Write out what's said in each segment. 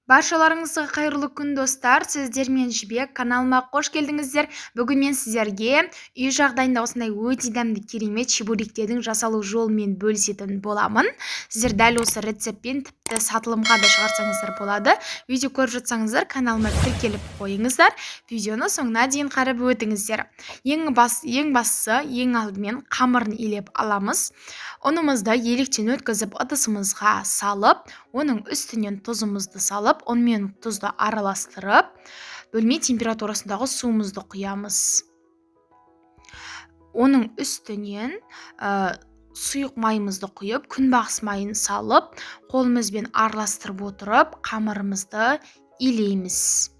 Баршаларыңызға қайырлы күн достар, сіздермен Жібек, каналыма қош келдіңіздер. Бүгін мен сіздерге үй жағдайында осындай өте дәмді керемет чебуректердің жасалу жолымен бөлісетін боламын. Сіздер дәл осы рецептпен тіпті сатылымға да шығарсаңыздар болады. Видео көріп жатсаңыздар, каналыма тіркеліп қойыңыздар. Видеоны соңына дейін қарап өтіңіздер. Ең бастысы, ең алдымен қамырын илеп аламыз. Ұнымызды електен өткізіп ыдысымызға салып, оның үстінен тұзымызды салып, онымен тұзды араластырып, бөлме температурасындағы суымызды құямыз. Оның үстінен сұйық майымызды құйып, күнбағыс майын салып, қолымызбен араластырып отырып, қамырымызды илейміз.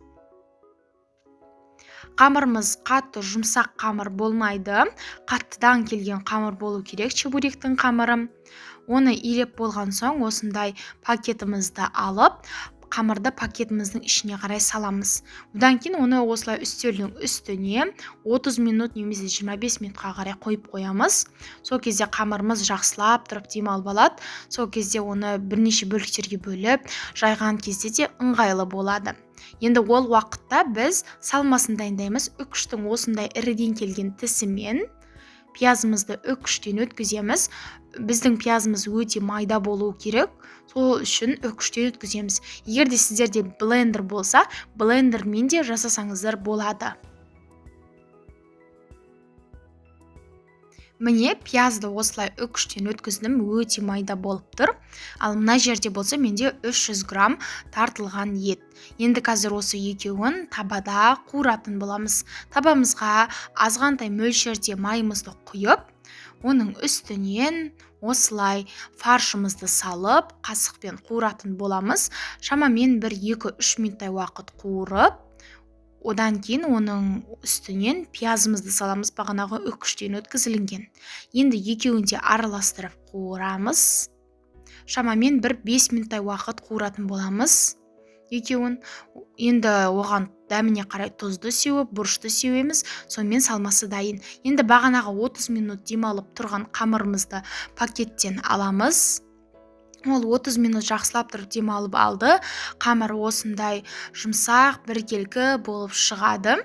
Қамырымыз қатты жұмсақ қамыр болмайды, қаттыдан келген қамыр болу керек чебуректің қамыры. Оны илеп болған соң, осындай пакетімізді алып, қамырды пакетіміздің ішіне қарай саламыз. Одан кейін оны осылай үстелдің үстіне 30 минут немесе 25 минутқа қарай қойып қоямыз. Сол кезде қамырымыз жақсылап тұрып демалып алады. Сол кезде оны бірнеше бөліктерге бөліп, жайған кезде де ыңғайлы болады. Енді ол уақытта біз салмасын дайындаймыз. Үкіштің осындай іріден келген тісімен пиязымызды үкіштен өткіземіз. Біздің пиязымыз өте майда болуы керек. Сол үшін үкіштен өткіземіз. Егер де сіздерде блендер болса, блендермен де жасасаңыздар болады. Міне, пиязды осылай үкіштен өткіздім, өте майда болып тұр. Ал мына жерде болса, менде 300 грамм тартылған ет. Енді қазір осы екеуін табада қуыратын боламыз. Табамызға азғантай мөлшерде майымызды құйып, оның үстінен осылай фаршымызды салып, қасықпен қуыратын боламыз. Шамамен 1-2-3 минуттай уақыт қуырып, одан кейін оның үстінен пиязымызды саламыз, бағанағы үкіштен өткізілген. Енді екеуін де араластырып қуырамыз. Шамамен 1-5 минуттай уақыт қуыратын боламыз. Екеуін енді оған дәміне қарай тұзды сеуіп, бұрышты сеуеміз, сонымен салмасы дайын. Енді бағанағы 30 минут демалып тұрған қамырымызды пакеттен аламыз. Ол 30 минут жақсылап тұрып демалып алды. Қамыр осындай жұмсақ, біркелкі болып шығады.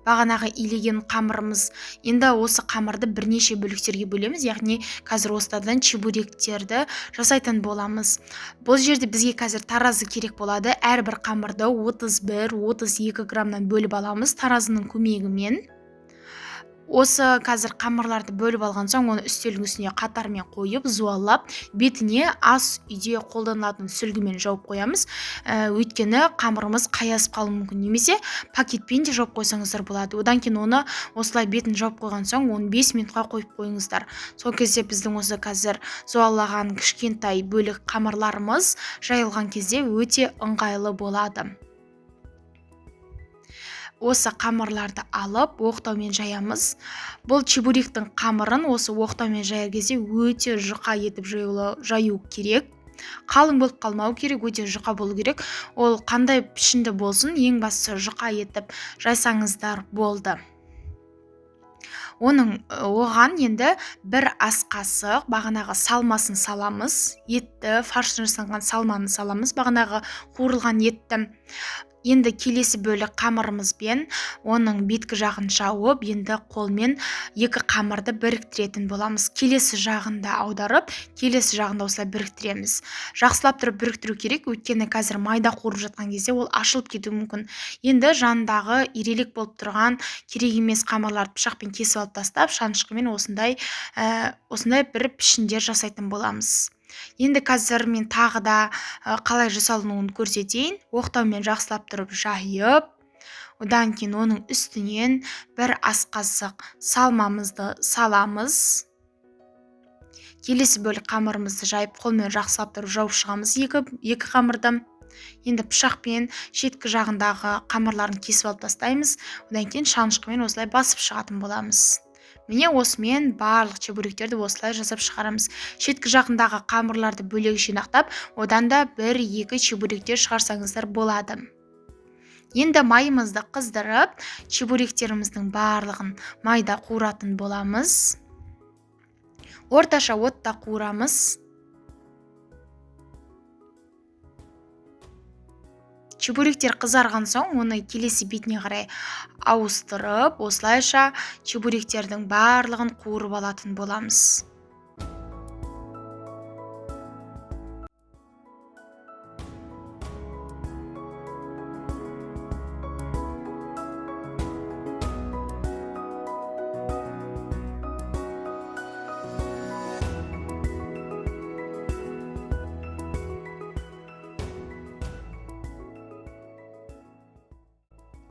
Бағанағы илеген қамырымыз. Енді осы қамырды бірнеше бөліктерге бөлеміз, яғни қазір осыдан чебуректерді жасайтын боламыз. Бұл жерде бізге қазір таразы керек болады. Әрбір қамырды 31-32 граммнан бөліп аламыз таразының көмегімен. Осы қазір қамырларды бөліп алған соң, оны үстелдің үстіне қатармен қойып, зуалап, бетіне ас үйде қолданылатын сүлгімен жауып қоямыз. Өйткені қамырымыз қаясып қалуы мүмкін, немесе пакетпен де жауып қойсаңыздар болады. Одан кейін оны осылай бетін жауып қойған соң 15 минутқа қойып қойыңыздар. Сол кезде біздің осы қазір зуалаған кішкентай бөлік қамырларымыз жайылған кезде өте ыңғайлы болады. Осы қамырларды алып, оқтаумен жаямыз. Бұл чебуректің қамырын осы оқтаумен жаяр кезде өте жұқа етіп жаю керек. Қалың болып қалмау керек, өте жұқа болу керек. Ол қандай пішінді болсын, ең бастысы жұқа етіп жайсаңыздар болды. Оған енді 1 ас қасық бағанағы салмасын саламыз. Етті, фарштан жасалған салманы саламыз, бағанағы қуырылған етті. Енді келесі бөлік қамырымызбен оның беткі жағын жауып, енді қолмен екі қамырды біріктіретін боламыз. Келесі жағында аударып, келесі жағында осылай біріктіреміз. Жақсылап тұрып біріктіру керек, өйткені қазір майда қуырып жатқан кезде ол ашылып кетуі мүмкін. Енді жанындағы ирелек болып тұрған керек емес қамырларды пышақпен кесіп алып тастап, шанышқымен осындай бір пішіндер жасайтын боламыз. Енді қазір мен тағы да қалай жасалынуын көрсетейін. Оқтаумен жақсылап тұрып жайып, одан кейін оның үстінен 1 ас қасық салмамызды саламыз. Келесі бөлік қамырымызды жайып, қолмен жақсылап тұрып жауып шығамыз екі қамырды. Енді пышақпен шеткі жағындағы қамырларын кесіп алып тастаймыз. Одан кейін шанышқымен осылай басып шығатын боламыз. Міне осымен барлық чебуректерді осылай жасап шығарамыз. Шеткі жағындағы қамырларды бөлек жинақтап, одан да 1-2 чебуректер шығарсаңыздар болады. Енді майымызды қыздырып, чебуректеріміздің барлығын майда қуыратын боламыз. Орташа отта қуырамыз. Чебуректер қызарған соң оны келесі бетіне қарай ауыстырып, осылайша чебуректердің барлығын қуырып алатын боламыз.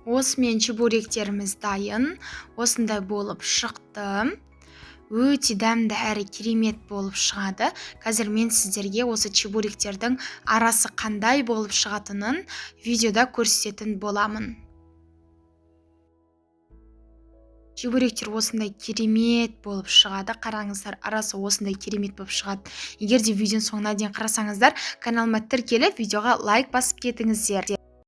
Осымен чебуректеріміз дайын. Осындай болып шықты. Өте дәмді әрі керемет болып шығады. Қазір мен сіздерге осы чебуректердің арасы қандай болып шығатынын видеода көрсететін боламын. Чебуректер осындай керемет болып шығады. Қараңыздар, арасы осындай керемет болып шығады. Егер де видеоның соңына дейін қарасаңыздар, каналыма тіркеліп, видеоға лайк басып кетіңіздер.